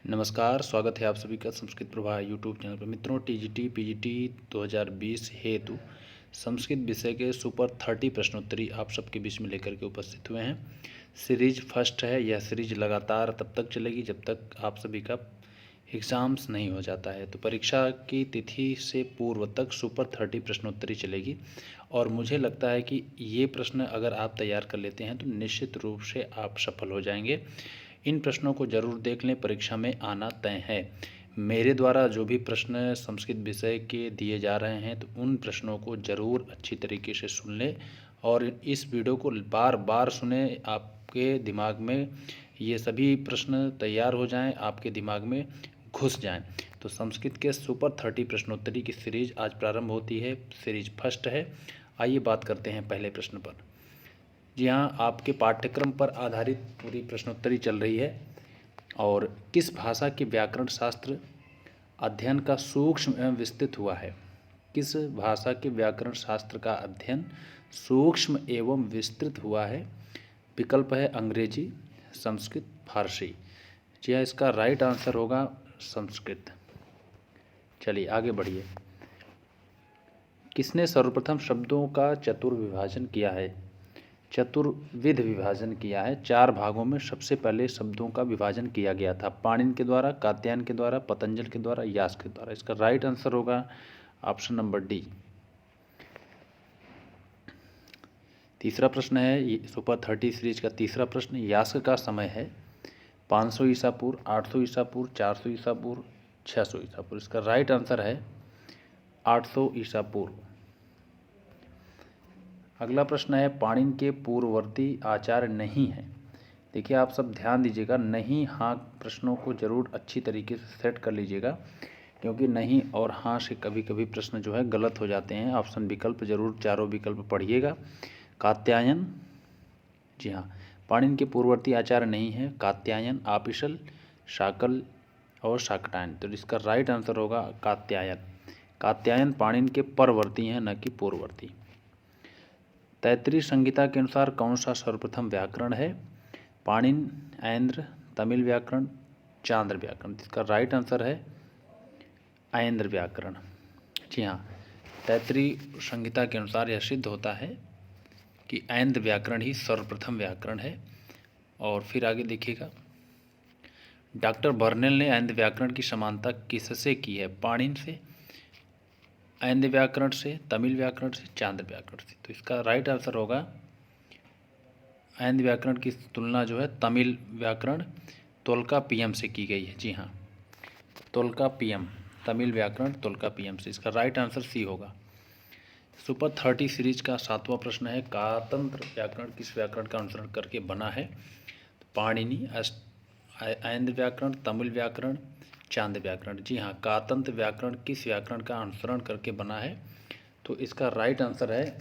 नमस्कार, स्वागत है आप सभी का संस्कृत प्रभा यूट्यूब चैनल पर। मित्रों, टीजीटी पीजीटी 2020 हेतु संस्कृत विषय के सुपर 30 प्रश्नोत्तरी आप सबके बीच में लेकर के उपस्थित हुए हैं। सीरीज फर्स्ट है। यह सीरीज लगातार तब तक चलेगी जब तक आप सभी का एग्ज़ाम्स नहीं हो जाता है। तो परीक्षा की तिथि से पूर्व तक सुपर 30 प्रश्नोत्तरी चलेगी और मुझे लगता है कि ये प्रश्न अगर आप तैयार कर लेते हैं तो निश्चित रूप से आप सफल हो जाएंगे। इन प्रश्नों को ज़रूर देख लें, परीक्षा में आना तय है। मेरे द्वारा जो भी प्रश्न संस्कृत विषय के दिए जा रहे हैं तो उन प्रश्नों को ज़रूर अच्छी तरीके से सुन लें और इस वीडियो को बार बार सुने। आपके दिमाग में ये सभी प्रश्न तैयार हो जाएं, आपके दिमाग में घुस जाएं। तो संस्कृत के सुपर 30 प्रश्नोत्तरी की सीरीज आज प्रारंभ होती है। सीरीज फर्स्ट है। आइए बात करते हैं पहले प्रश्न पर। जी हाँ, आपके पाठ्यक्रम पर आधारित पूरी प्रश्नोत्तरी चल रही है। और किस भाषा के व्याकरण शास्त्र अध्ययन का सूक्ष्म एवं विस्तृत हुआ है? किस भाषा के व्याकरण शास्त्र का अध्ययन सूक्ष्म एवं विस्तृत हुआ है? विकल्प है अंग्रेजी, संस्कृत, फारसी। जी हाँ, इसका राइट आंसर होगा संस्कृत। चलिए आगे बढ़िए। किसने सर्वप्रथम शब्दों का चतुर्विभाजन किया है? चतुर्विध विभाजन किया है। 4 भागों में सबसे पहले शब्दों का विभाजन किया गया था। पाणिनि के द्वारा, कात्यायन के द्वारा, पतंजल के द्वारा, यास्क के द्वारा। इसका राइट आंसर होगा ऑप्शन नंबर डी। तीसरा प्रश्न है सुपर 30 सीरीज का तीसरा प्रश्न। यास्क का समय है 500 ईसा पूर्व, 800 ईसा पूर्व, 400 ईसा पूर्व, 600 ईसा पूर्व। इसका राइट आंसर है 800 ईसा पूर्व। अगला प्रश्न है पाणिनि के पूर्ववर्ती आचार्य नहीं है। देखिए, आप सब ध्यान दीजिएगा, नहीं हाँ प्रश्नों को ज़रूर अच्छी तरीके से सेट कर लीजिएगा, क्योंकि नहीं और हाँ से कभी कभी प्रश्न जो है गलत हो जाते हैं। ऑप्शन विकल्प ज़रूर चारों विकल्प पढ़िएगा। कात्यायन, जी हाँ, पाणिनि के पूर्ववर्ती आचार्य नहीं है कात्यायन, आपिशल, शाकल और शाकटायन। तो इसका राइट आंसर होगा कात्यायन। कात्यायन पाणिनि के परवर्ती हैं, न कि पूर्ववर्ती। तैत्तिरीय संहिता के अनुसार कौन सा सर्वप्रथम व्याकरण है? पाणिनि, ऐन्द्र, तमिल व्याकरण, चांद्र व्याकरण। इसका राइट आंसर है ऐन्द्र व्याकरण। जी हाँ, तैत्तिरीय संहिता के अनुसार यह सिद्ध होता है कि ऐन्द्र व्याकरण ही सर्वप्रथम व्याकरण है। और फिर आगे देखिएगा, डॉक्टर बर्नेल ने ऐन्द्र व्याकरण की समानता किससे की है? पाणिनि से, ऐन्द्र व्याकरण से, तमिल व्याकरण से, चांद्र व्याकरण से। तो इसका राइट आंसर होगा ऐन्द्र व्याकरण की तुलना जो है तमिल व्याकरण तोल्काप्पियम से की गई है। जी हाँ, तोल्काप्पियम, तमिल व्याकरण तोल्काप्पियम से। इसका राइट आंसर सी होगा। सुपर 30 सीरीज का 7वां प्रश्न है कातंत्र व्याकरण किस व्याकरण का अनुसरण करके बना है? पाणिनि, ऐन्द्र व्याकरण, तमिल व्याकरण, चांद्र व्याकरण। जी हाँ, कातंत्र व्याकरण किस व्याकरण का अनुसरण करके बना है? तो इसका राइट आंसर है,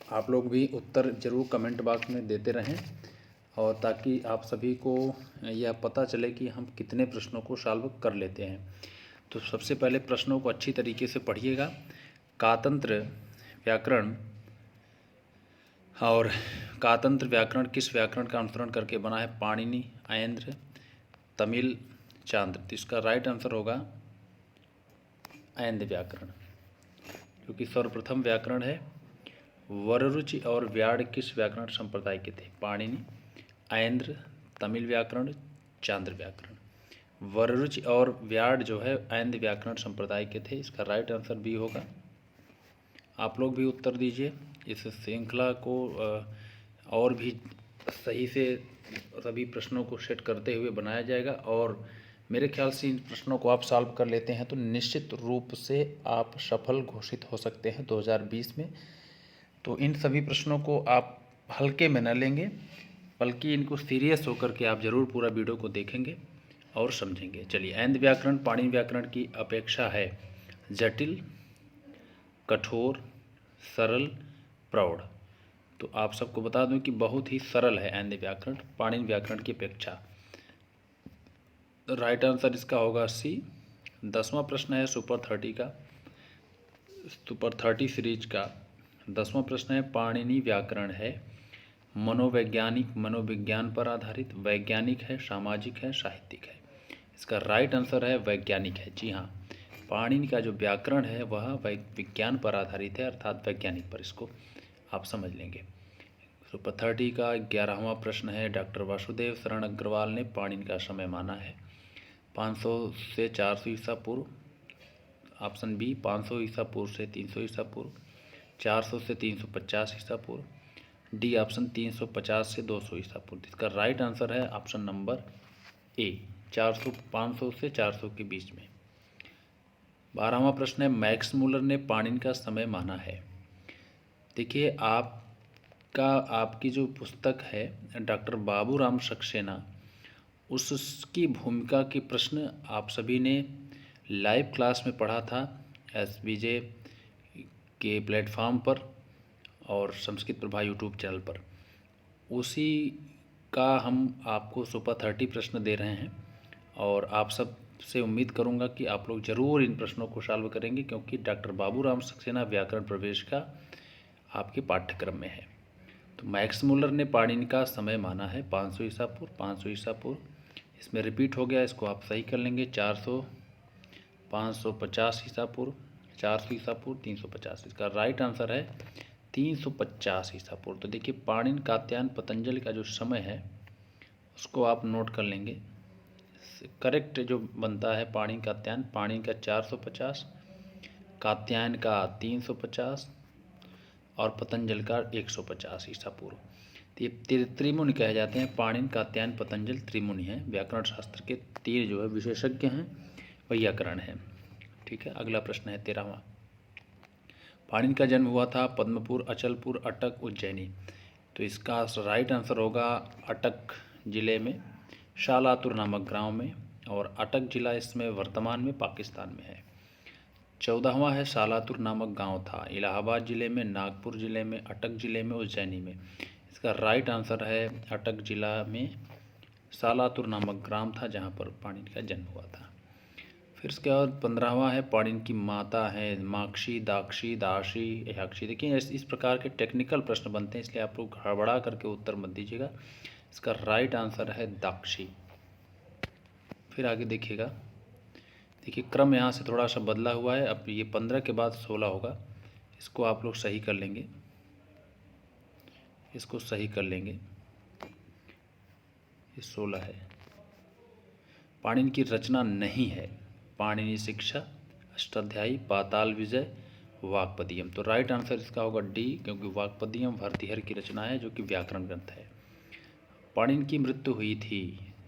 आप लोग भी उत्तर जरूर कमेंट बॉक्स में देते रहें और ताकि आप सभी को यह पता चले कि हम कितने प्रश्नों को सॉल्व कर लेते हैं। तो सबसे पहले प्रश्नों को अच्छी तरीके से पढ़िएगा। कातंत्र व्याकरण और कातंत्र व्याकरण किस व्याकरण का अनुसरण करके बना है? पाणिनि, ऐन्द्र, तमिल, चांद्र। तो इसका राइट आंसर होगा ऐन्द्र व्याकरण, क्योंकि सर्वप्रथम व्याकरण है। वररुचि और व्याड़ किस व्याकरण संप्रदाय के थे? पाणिनि, ऐन्द्र, तमिल व्याकरण, चांद्र व्याकरण। वररुचि और व्याड़ जो है ऐन्द्र व्याकरण संप्रदाय के थे। इसका राइट आंसर बी होगा। आप लोग भी उत्तर दीजिए। इस श्रृंखला को और भी सही से सभी प्रश्नों को सेट करते हुए बनाया जाएगा और मेरे ख्याल से इन प्रश्नों को आप सॉल्व कर लेते हैं तो निश्चित रूप से आप सफल घोषित हो सकते हैं 2020 में। तो इन सभी प्रश्नों को आप हल्के में न लेंगे, बल्कि इनको सीरियस होकर के आप ज़रूर पूरा वीडियो को देखेंगे और समझेंगे। चलिए, ऐन्द्र व्याकरण पाणिनि व्याकरण की अपेक्षा है जटिल, कठोर, सरल, प्रौढ़। तो आप सबको बता दूं कि बहुत ही सरल है ऐन्द्र व्याकरण पाणिनि व्याकरण की अपेक्षा। राइट आंसर इसका होगा सी। 10वां प्रश्न है सुपर 30 सीरीज का 10वां प्रश्न है पाणिनि व्याकरण है मनोवैज्ञानिक, मनोविज्ञान पर आधारित, वैज्ञानिक है, सामाजिक है, साहित्यिक है। इसका राइट आंसर है वैज्ञानिक है। जी हाँ, पाणिनि का जो व्याकरण है वह विज्ञान पर आधारित है, अर्थात वैज्ञानिक पर, इसको आप समझ लेंगे। सुपर 30 का 11वां प्रश्न है, डॉक्टर वासुदेव शरण अग्रवाल ने पाणिनि का समय माना है 500 से 400 ईसा पूर्व, ऑप्शन बी 500 ईसा पूर्व से 300 ईसा पूर्व, 400 से 350 ईसा पूर्व, डी ऑप्शन 350 से 200 ईसा पूर्व। इसका राइट आंसर है ऑप्शन नंबर ए 500 से 400 के बीच में। 12वां प्रश्न है, मैक्स मूलर ने पाणिनि का समय माना है। देखिए आपकी जो पुस्तक है डॉक्टर बाबूराम सक्सेना, उसकी भूमिका के प्रश्न आप सभी ने लाइव क्लास में पढ़ा था SBJ के प्लेटफॉर्म पर और संस्कृत प्रभा यूट्यूब चैनल पर। उसी का हम आपको सुपर 30 प्रश्न दे रहे हैं और आप सब से उम्मीद करूंगा कि आप लोग ज़रूर इन प्रश्नों को सॉल्व करेंगे, क्योंकि डॉक्टर बाबूराम सक्सेना व्याकरण प्रवेश का आपके पाठ्यक्रम में है। तो मैक्स मूलर ने पाणिनि का समय माना है 500 ईसा पूर्व, 500 ईसा पूर्व, इसमें रिपीट हो गया, इसको आप सही कर लेंगे। 400, 550 ईसा पूर्व, 400 ईसा पूर्व, 350। इसका राइट आंसर है 350 ईसा पूर्व। तो देखिए पाणिनि, कात्यायन, पतंजलि का जो समय है उसको आप नोट कर लेंगे। करेक्ट जो बनता है पाणिनि कात्यायन, पाणिनि का 450, कात्यायन का 350 और पतंजलि का 150 ईसा पूर्व। तो ये त्रिमुनि कहे जाते हैं। पाणिनि, कात्यायन, पतंजलि त्रिमुनि हैं। व्याकरण शास्त्र के 3 जो है विशेषज्ञ हैं, वैयाकरण हैं। ठीक है, अगला प्रश्न है 13वां। पाणिनि का जन्म हुआ था पद्मपुर, अचलपुर, अटक, उज्जैनी। तो इसका राइट आंसर होगा अटक जिले में शालातुर नामक गांव में, और अटक जिला इसमें वर्तमान में पाकिस्तान में है। 14वां है, शालातुर नामक गांव था इलाहाबाद जिले में, नागपुर जिले में, अटक जिले में, उज्जैनी में। इसका राइट आंसर है अटक जिला में शालातुर नामक ग्राम था जहां पर पाणिनि का जन्म हुआ था। फिर इसके बाद 15वां है, पाणिनि की माता है माक्षी, दाक्षी, दासी, याक्षी। देखिए इस प्रकार के टेक्निकल प्रश्न बनते हैं, इसलिए आप लोग गड़बड़ा करके उत्तर मत दीजिएगा। इसका राइट आंसर है दाक्षी। फिर आगे देखिएगा, देखिए क्रम यहाँ से थोड़ा सा बदला हुआ है। अब ये 15 के बाद 16 होगा, इसको आप लोग सही कर लेंगे, इसको सही कर लेंगे। ये 16 है। पाणिनि की रचना नहीं है पाणिनि शिक्षा, अष्टाध्यायी, पाताल विजय, वाक्पदीयम। तो राइट आंसर इसका होगा डी, क्योंकि वाक्पदीयम भर्तृहरि की रचना है जो कि व्याकरण ग्रंथ है। पाणिनि की मृत्यु हुई थी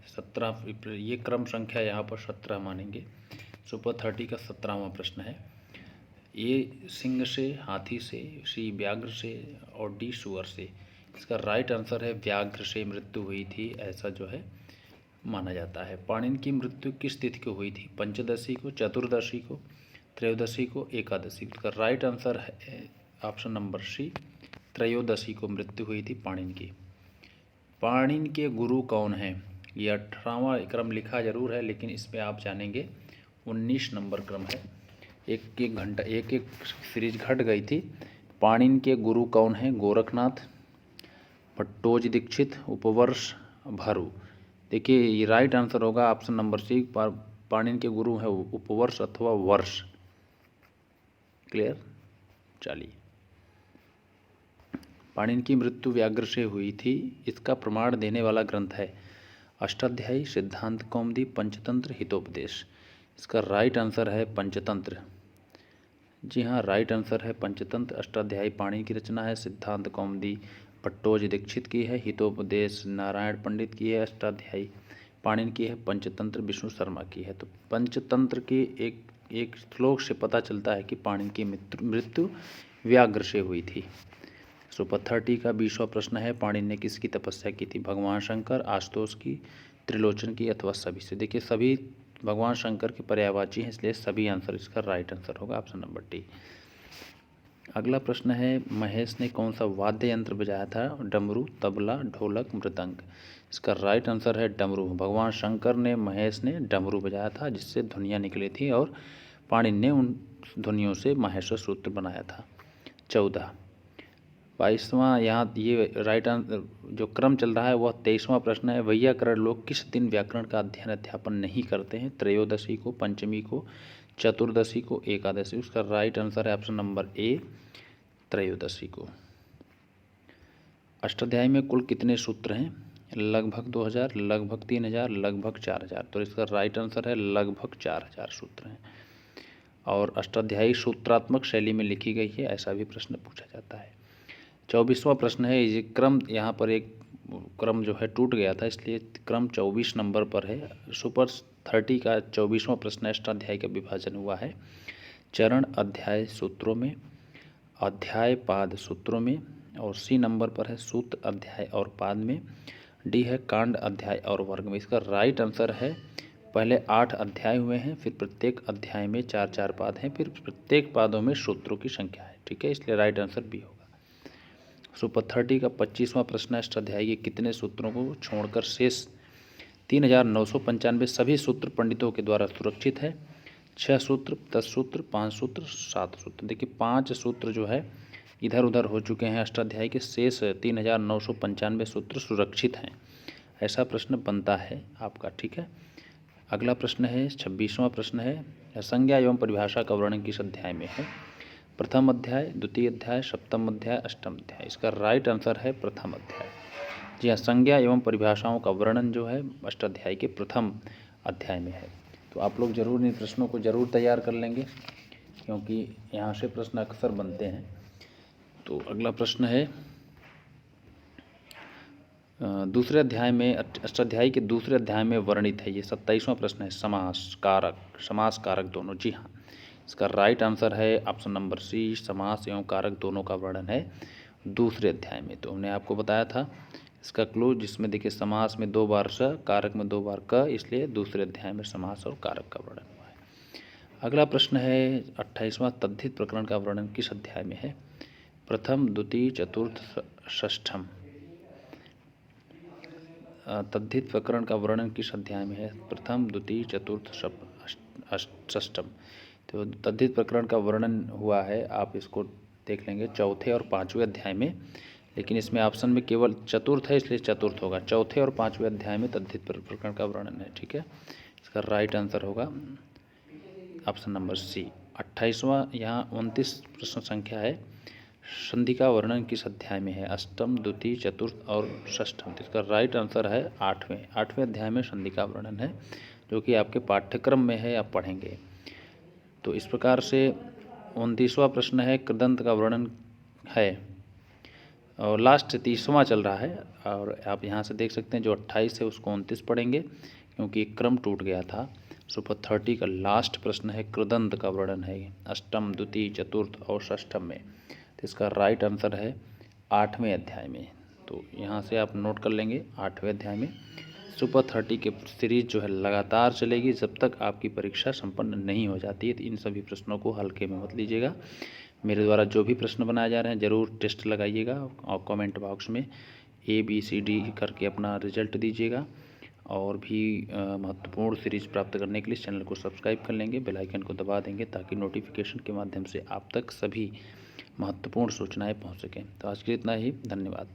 17, ये क्रम संख्या यहाँ पर 17 मानेंगे। सुपर 30 का 17वां प्रश्न है, ए सिंह से, हाथी से, सी व्याघ्र से और डी सुअर से। इसका राइट आंसर है व्याघ्र से मृत्यु हुई थी, ऐसा जो है माना जाता है। पाणिनि की मृत्यु किस तिथि को हुई थी? पंचदशी को, चतुर्दशी को, त्रयोदशी को, एकादशी। इसका राइट आंसर है ऑप्शन नंबर सी, त्रयोदशी को मृत्यु हुई थी पाणिनि की। पाणिनि के गुरु कौन हैं? ये 18वां क्रम लिखा जरूर है, लेकिन इसमें आप जानेंगे 19 नंबर क्रम है। एक एक घंटा एक एक सीरीज घट गई थी। पाणिनि के गुरु कौन हैं? गोरखनाथ, भट्टोजी दीक्षित, उपवर्ष, भरु। देखिए ये राइट आंसर होगा ऑप्शन नंबर सी, पाणिनि के गुरु है उपवर्ष अथवा वर्ष। क्लियर? चलिए, पाणिनि की मृत्यु व्याघ्र से हुई थी, इसका प्रमाण देने वाला ग्रंथ है अष्टाध्यायी, सिद्धांत कौमुदी, पंचतंत्र, हितोपदेश। इसका राइट आंसर है पंचतंत्र। जी हाँ, राइट आंसर है पंचतंत्र। अष्टाध्यायी पाणिनि की रचना है, सिद्धांत कौमुदी भट्टोजी दीक्षित की है, हितोपदेश नारायण पंडित की है, अष्टाध्यायी पाणिनि की है, पंचतंत्र विष्णु शर्मा की है। तो पंचतंत्र के एक श्लोक से पता चलता है कि पाणिनि की मृत्यु व्याघ्र से हुई थी। सुपर 30 का 20वां प्रश्न है, पाणिनि ने किसकी तपस्या की थी? भगवान शंकर, आशुतोष की, त्रिलोचन की अथवा सभी से। देखिए सभी भगवान शंकर के पर्यायवाची हैं, इसलिए सभी आंसर इसका राइट आंसर होगा ऑप्शन नंबर डी। अगला प्रश्न है, महेश ने कौन सा वाद्य यंत्र बजाया था? डमरू, तबला, ढोलक, मृदंग। इसका राइट आंसर है डमरू। भगवान शंकर ने, महेश ने डमरू बजाया था जिससे ध्वनियाँ निकली थी, और पाणिनि ने उन ध्वनियों से माहेश्वर सूत्र बनाया था। 14, 22वां यहाँ ये राइट आंसर जो क्रम चल रहा है वह 23वां प्रश्न है। वैयाकरण लोग किस दिन व्याकरण का अध्ययन अध्यापन नहीं करते हैं? त्रयोदशी को, पंचमी को, चतुर्दशी को, एकादशी। उसका राइट आंसर है ऑप्शन नंबर ए, त्रयोदशी को। अष्टाध्यायी में कुल कितने सूत्र हैं? लगभग 2000, लगभग 3000, लगभग 4000। तो इसका राइट आंसर है लगभग 4000 सूत्र हैं। और अष्टाध्यायी सूत्रात्मक शैली में लिखी गई है, ऐसा भी प्रश्न पूछा जाता है। 24वां प्रश्न है। ये क्रम यहाँ पर एक क्रम जो है टूट गया था, इसलिए क्रम 24 नंबर पर है। सुपर 30 का 24वां प्रश्न है। अष्टाध्यायी का विभाजन हुआ है चरण अध्याय सूत्रों में, अध्याय पाद सूत्रों में, और सी नंबर पर है सूत्र अध्याय और पाद में, डी है कांड अध्याय और वर्ग में। इसका राइट आंसर है पहले 8 अध्याय हुए हैं, फिर प्रत्येक अध्याय में 4-4 पाद हैं, फिर प्रत्येक पादों में सूत्रों की संख्या है। ठीक है, इसलिए राइट आंसर बी होगा। सुपर 30 का 25वां प्रश्न है। अष्टाध्यायी के कितने सूत्रों को छोड़कर शेष 3995 सभी सूत्र पंडितों के द्वारा सुरक्षित है? 6 सूत्र, 10 सूत्र, 5 सूत्र, 7 सूत्र। देखिए 5 सूत्र जो है इधर उधर हो चुके हैं। अष्टाध्यायी के शेष 3995 सूत्र सुरक्षित हैं, ऐसा प्रश्न बनता है आपका। ठीक है, अगला प्रश्न है 26वां प्रश्न है। संज्ञा एवं परिभाषा का वर्णन किस अध्याय में है? प्रथम अध्याय, द्वितीय अध्याय, सप्तम अध्याय, अष्टम अध्याय। इसका राइट आंसर है प्रथम अध्याय। जी हाँ, संज्ञा एवं परिभाषाओं का वर्णन जो है अष्टाध्यायी के प्रथम अध्याय में है। तो आप लोग जरूर इन प्रश्नों को जरूर तैयार कर लेंगे, क्योंकि यहाँ से प्रश्न अक्सर बनते हैं। तो अगला प्रश्न है दूसरे अध्याय में, अष्टाध्यायी के दूसरे अध्याय में वर्णित है। ये 27वां प्रश्न है। समास कारक दोनों। जी हाँ, इसका राइट आंसर है ऑप्शन नंबर सी, समास एवं कारक दोनों का वर्णन है दूसरे अध्याय में। तो हमने आपको बताया था इसका क्लू, जिसमें देखिए समास में 2 बार स, कारक में 2 बार क, इसलिए दूसरे अध्याय में समास और कारक का वर्णन हुआ है। अगला प्रश्न है 28वां। तद्धित प्रकरण का वर्णन किस अध्याय में है? प्रथम, द्वितीय, चतुर्थ, षष्ठम। तद्धित प्रकरण का वर्णन किस अध्याय में है? प्रथम, द्वितीय, चतुर्थ, षष्ठम। तो तद्धित प्रकरण का वर्णन हुआ है, आप इसको देख लेंगे चौथे और 5वें अध्याय में, लेकिन इसमें ऑप्शन में केवल चतुर्थ है, इसलिए चतुर्थ होगा। चौथे और 5वें अध्याय में तद्धित प्रकरण का वर्णन है। ठीक है, इसका राइट आंसर होगा ऑप्शन नंबर सी। 28वां यहाँ 29 प्रश्न संख्या है। संधि का वर्णन किस अध्याय में है? अष्टम, द्वितीय, चतुर्थ और षष्ठम। इसका राइट आंसर है 8वें अध्याय में संधि का वर्णन है, जो कि आपके पाठ्यक्रम में है, आप पढ़ेंगे। तो इस प्रकार से 29वां प्रश्न है कृदंत का वर्णन है, और लास्ट 30वां चल रहा है। और आप यहाँ से देख सकते हैं जो 28 है उसको 29 पढ़ेंगे, क्योंकि क्रम टूट गया था। सुपर 30 का लास्ट प्रश्न है कृदंत का वर्णन है अष्टम, द्वितीय, चतुर्थ और षष्ठम में। तो इसका राइट आंसर है 8वें अध्याय में। तो यहाँ से आप नोट कर लेंगे 8वें अध्याय में। सुपर 30 के सीरीज जो है लगातार चलेगी जब तक आपकी परीक्षा संपन्न नहीं हो जाती है। तो इन सभी प्रश्नों को हल्के में मत लीजिएगा। मेरे द्वारा जो भी प्रश्न बनाए जा रहे हैं ज़रूर टेस्ट लगाइएगा, और कमेंट बॉक्स में ABCD करके अपना रिजल्ट दीजिएगा। और भी महत्वपूर्ण सीरीज प्राप्त करने के लिए चैनल को सब्सक्राइब कर लेंगे, बेल आइकन को दबा देंगे, ताकि नोटिफिकेशन के माध्यम से आप तक सभी महत्वपूर्ण सूचनाएं पहुंच सकें। तो आज के लिए इतना ही, धन्यवाद।